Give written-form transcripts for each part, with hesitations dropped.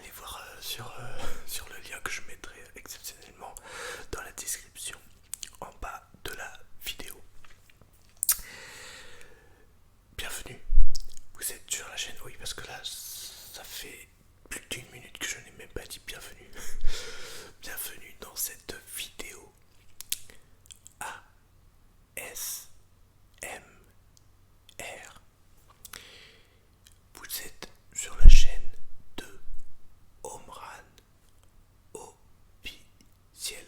allez voir sur le lien que je mettrai exceptionnellement dans la description en bas de la vidéo. Bienvenue, vous êtes sur la chaîne, oui parce que là ça fait plus d'une minute que je n'ai même pas dit bienvenue. Bienvenue dans cette vidéo ASMR. Vous êtes sur la chaîne de Omran officiel.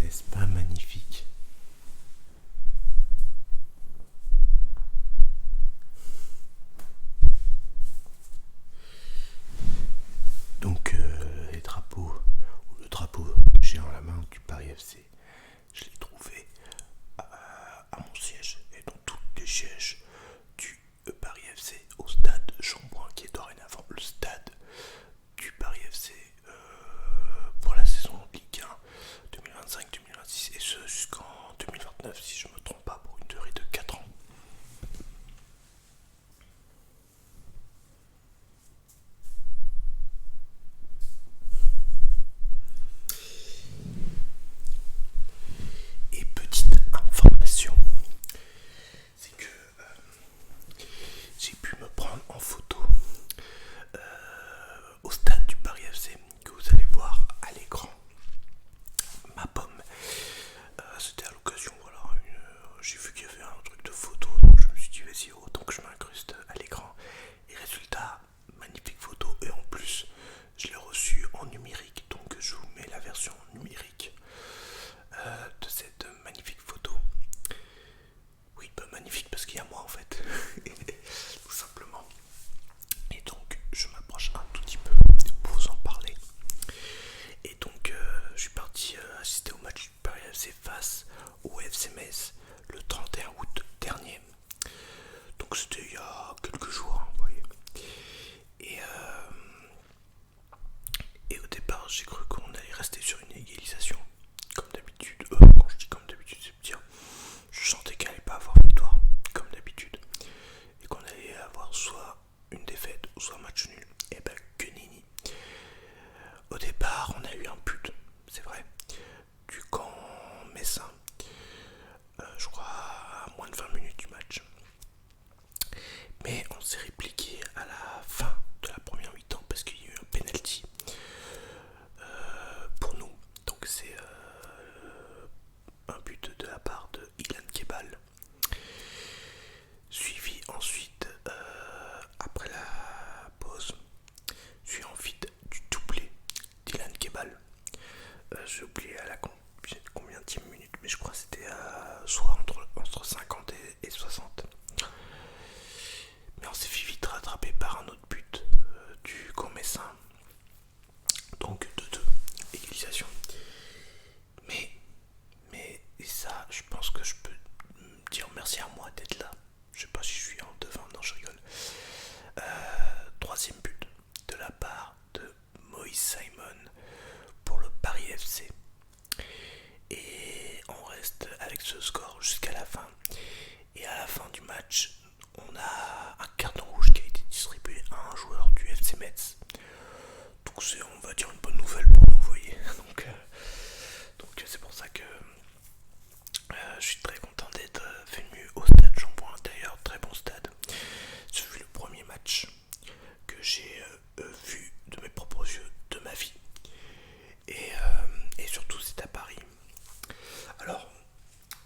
N'est-ce pas magnifique? Donc les drapeaux, ou le drapeau que j'ai en la main du Paris FC, je l'ai trouvé à mon siège et dans tous les sièges du Paris FC au stade Jean-Bouin, qui est dorénavant le stade du Paris FC pour la saison Ligue 1 2025-2026 et ce jusqu'en 2029 si je ne me trompe pas, pour une durée de 4 ans. Et petite information, c'est que j'ai pu me prendre en photo au stade du Paris FC, que vous allez voir à l'écran. Ma pomme, c'était à l'occasion, voilà, j'ai vu qu'il y avait un truc de photo, donc je me suis dit vas-y, autant que je m'incruste à l'écran. Et résultat, magnifique photo, et en plus je l'ai reçu en numérique, donc je vous mets la version numérique de cette magnifique photo. Oui, bah magnifique parce qu'il y a moi en fait, tout simplement. Et donc je m'approche un tout petit peu pour vous en parler. Et donc je suis parti assister au match du Paris FC face au FC Metz le 31 août dernier. Donc c'était il y a quelques jours, hein, vous voyez. Et au départ j'ai cru qu'on allait rester sur une égalisation. Comme d'habitude, quand je dis comme d'habitude, c'est dire, je sentais qu'elle allait pas avoir victoire, comme d'habitude. Et qu'on allait avoir soit une défaite ou soit un match nul. Et ben que nini. Au départ, on a eu un but, c'est vrai, du camp messin, je crois à moins de 20 minutes du match. Mais on s'est répliqué à la fin de la première mi-temps parce qu'il y a eu un penalty pour nous. Donc c'est un but de la part de Ilan Kebal. Suivi ensuite, après la pause, suivi ensuite du doublé d'Ilan Kebal. J'ai oublié à la combien de minutes, mais je crois que c'était soit entre 50 et 60. Mais on s'est fait vite rattraper par un autre but du Comessin. Donc de 2, égalisation. Mais et ça, je pense que je peux dire merci à moi d'être là. Je sais pas si je suis en devant, non je rigole. Troisième but de la part de Moïse Simon pour le Paris FC. Et on reste avec ce score jusqu'à la fin. Et à la fin du match, on a un carton rouge qui a été distribué à un joueur du FC Metz. Donc c'est, on va dire, une bonne nouvelle pour nous, vous voyez. Donc c'est pour ça que je suis très content d'être venu au stade Jean-Bouin. D'ailleurs, très bon stade. J'ai vu le premier match que j'ai vu de mes propres yeux de ma vie. Et surtout, c'est à Paris. Alors,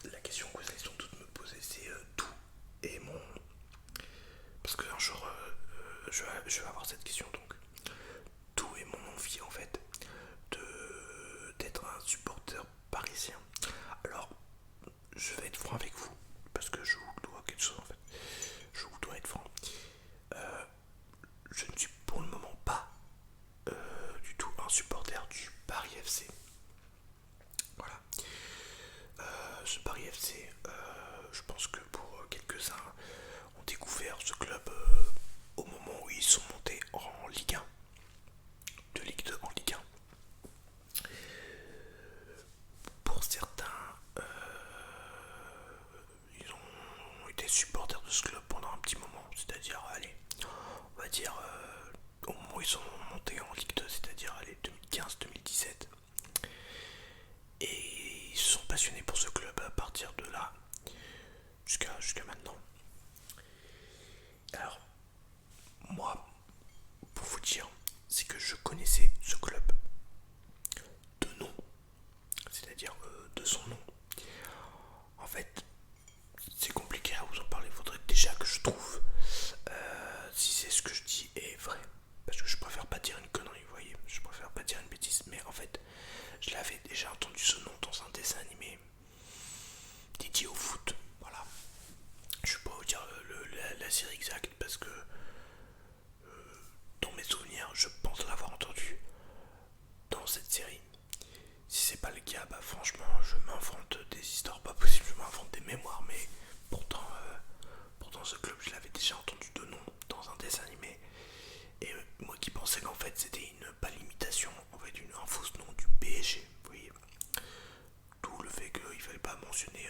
la question que vous allez sans doute me poser, c'est d'où est mon... Parce qu'un jour, je vais avoir cette question, donc. D'où est mon envie, en fait, d'être un supporter parisien. Alors, je vais être franc avec vous, parce que je vous dois quelque chose, en fait. Je vous dois être franc. Je ne suis pour le moment pas du tout un supporter du Paris FC. Voilà. Ce Paris FC, je pense que pour quelques-uns ont découvert ce club au moment où ils sont montés en Ligue 1, de Ligue 2 en Ligue 1. Pour certains, ils ont été supporters de ce club pendant un petit moment, c'est-à-dire, allez, on va dire au moment où ils sont montés en Ligue 2, c'est-à-dire, allez, 2015-2017. Et ils se sont passionnés pour ce club à partir de là jusqu'à maintenant. Alors, moi, pour vous dire, c'est que je connaissais ce club de nom, c'est-à-dire de son nom. En fait, c'est compliqué à vous en parler. Il faudrait déjà que je trouve si c'est ce que je dis est vrai. Parce que je préfère pas dire une connerie, vous voyez. Je préfère pas dire une bêtise. Mais en fait, je l'avais déjà entendu ce nom dans un dessin fallait pas mentionner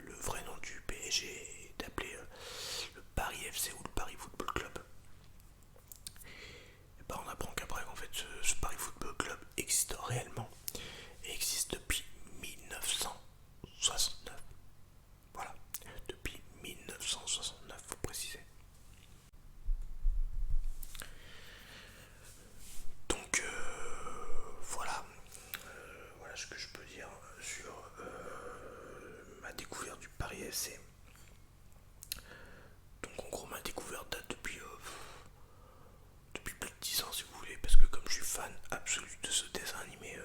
le vrai nom du PSG et d'appeler le Paris FC ou le Paris Football Club. Et bah on apprend qu'après en fait ce Paris Football Club existe réellement et existe depuis 1969. Voilà, depuis 1969 faut préciser. Donc voilà, voilà ce que je peux dire sur ma découverte du Paris FC. Donc en gros ma découverte date depuis plus de 10 ans si vous voulez, parce que comme je suis fan absolu de ce dessin animé,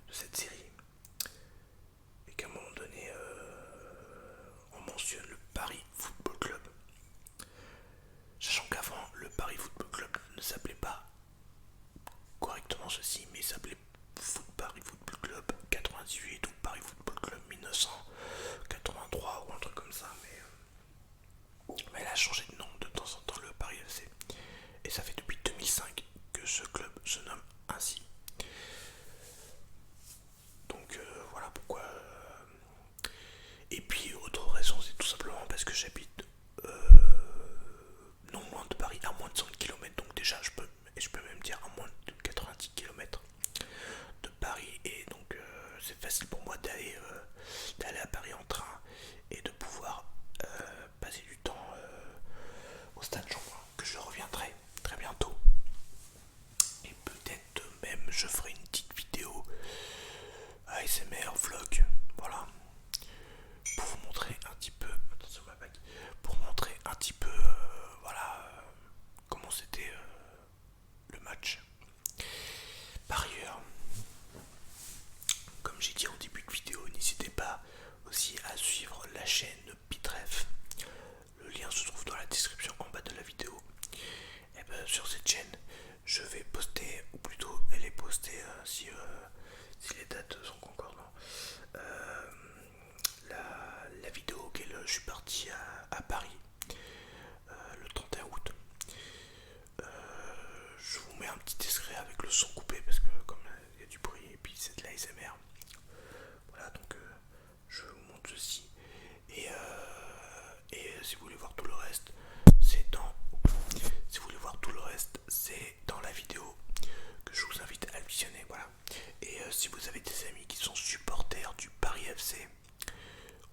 de cette série, et qu'à un moment donné on mentionne le Paris Football Club, sachant qu'avant le Paris Football Club ne s'appelait pas correctement ceci, mais il s'appelait Paris Football Club 98 ou Paris Football Club 1983 ou un truc comme ça, mais elle a changé de nom de temps en temps, le Paris FC, et ça fait depuis 2005 que ce club se nomme ainsi. Donc voilà pourquoi. Et puis autre raison, c'est tout simplement parce que j'habite non loin de Paris, à moins de 100 km, donc déjà je peux même dire à moins de 90 km de Paris, et donc c'est facile pour moi d'aller à Paris en train et de pouvoir passer du temps au stade Jean-Bouin, que je reviendrai très bientôt. Et peut-être même je ferai une petite vidéo ASMR vlog, voilà, pour vous montrer un petit peu, attention ma bague, pour montrer un petit peu, voilà, comment c'était le match. Par ailleurs, comme j'ai dit en début de vidéo, n'hésitez pas aussi à suivre la chaîne Pitref. Le lien se trouve dans la description en bas de la vidéo. Et ben, sur cette chaîne, je vais poster, ou plutôt elle est postée si les dates sont concordantes. La vidéo auquel je suis parti à Paris le 31 août. Je vous mets un petit extrait avec le son coupé parce que comme il y a du bruit et puis c'est de la l'ASMR. Voilà, donc je vous montre ceci. Et si vous voulez voir tout le reste, c'est dans. Si vous voulez voir tout le reste, c'est dans la vidéo que je vous invite à le visionner. Voilà. Et si vous avez des amis qui sont supporters du Paris FC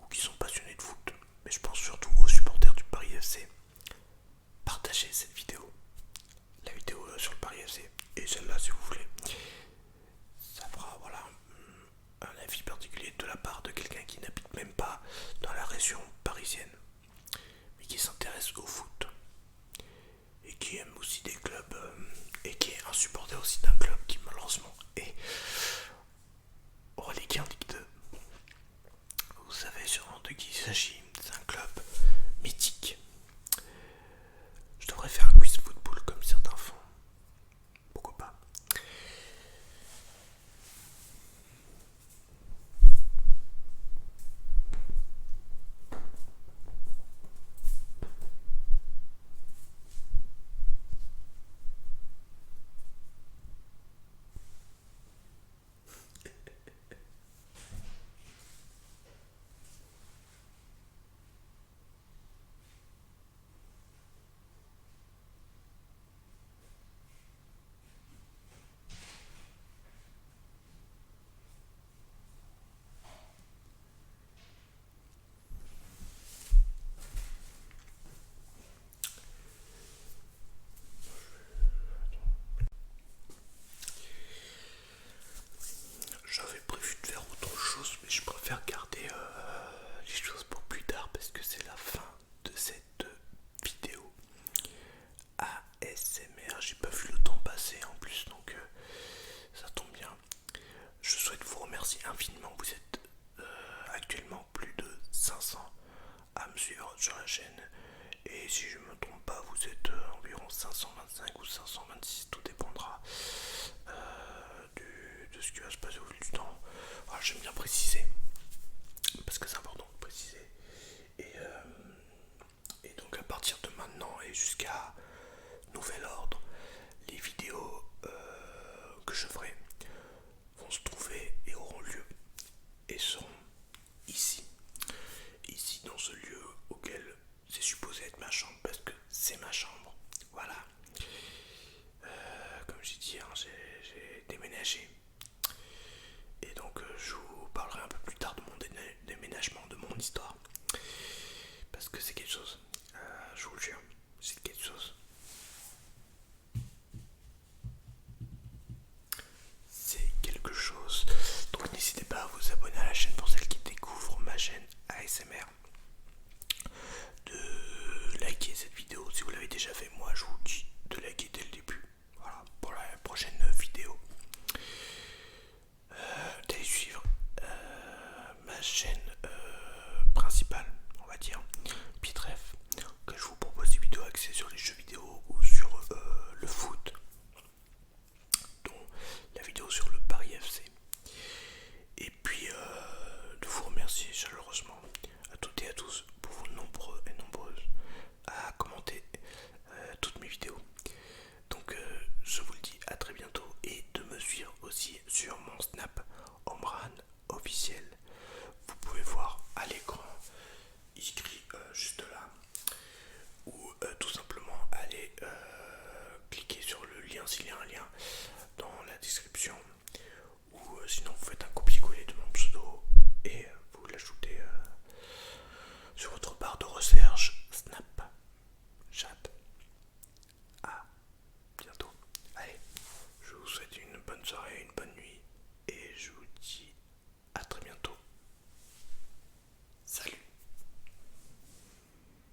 ou qui sont passionnés de foot, mais je pense surtout aux supporters du Paris FC, partagez cette vidéo. La vidéo sur le Paris FC et celle-là si vous voulez. Ça fera voilà un avis particulier de la part de quelqu'un qui n'habite même pas dans la région parisienne, mais qui s'intéresse au foot et qui aime aussi des clubs et qui est un supporter aussi d'un club qui malheureusement est relégué en Ligue 2. Vous savez sûrement de qui il s'agit. C'est un club mythique, c'est ma chambre. Voilà. Comme j'ai dit, hein, j'ai déménagé. Et donc je vous parlerai un peu plus tard de mon déménagement, de mon histoire. Parce que c'est quelque chose. Je vous le jure, c'est quelque chose. C'est quelque chose. Donc n'hésitez pas à vous abonner à la chaîne pour celles qui découvrent ma chaîne ASMR. De liker cette vidéo si vous l'avez déjà fait. Moi je vous dis de liker dès le début. Voilà, pour la prochaine vidéo. D'aller suivre ma chaîne principale, on va dire, Pitref, que je vous propose des vidéos axées sur les jeux vidéo ou sur le foot, dont la vidéo sur le Paris FC. Et puis de vous remercier chaleureusement à toutes et à tous pour vos nombreux et nombreuses à commenter toutes mes vidéos. Donc je vous le dis à très bientôt et de me suivre aussi sur mon Snap Omran officiel. Vous pouvez voir à l'écran écrit juste là, ou tout simplement aller cliquer sur le lien s'il y a un lien dans la description, ou sinon vous faites un copier-coller de mon pseudo et vous l'ajoutez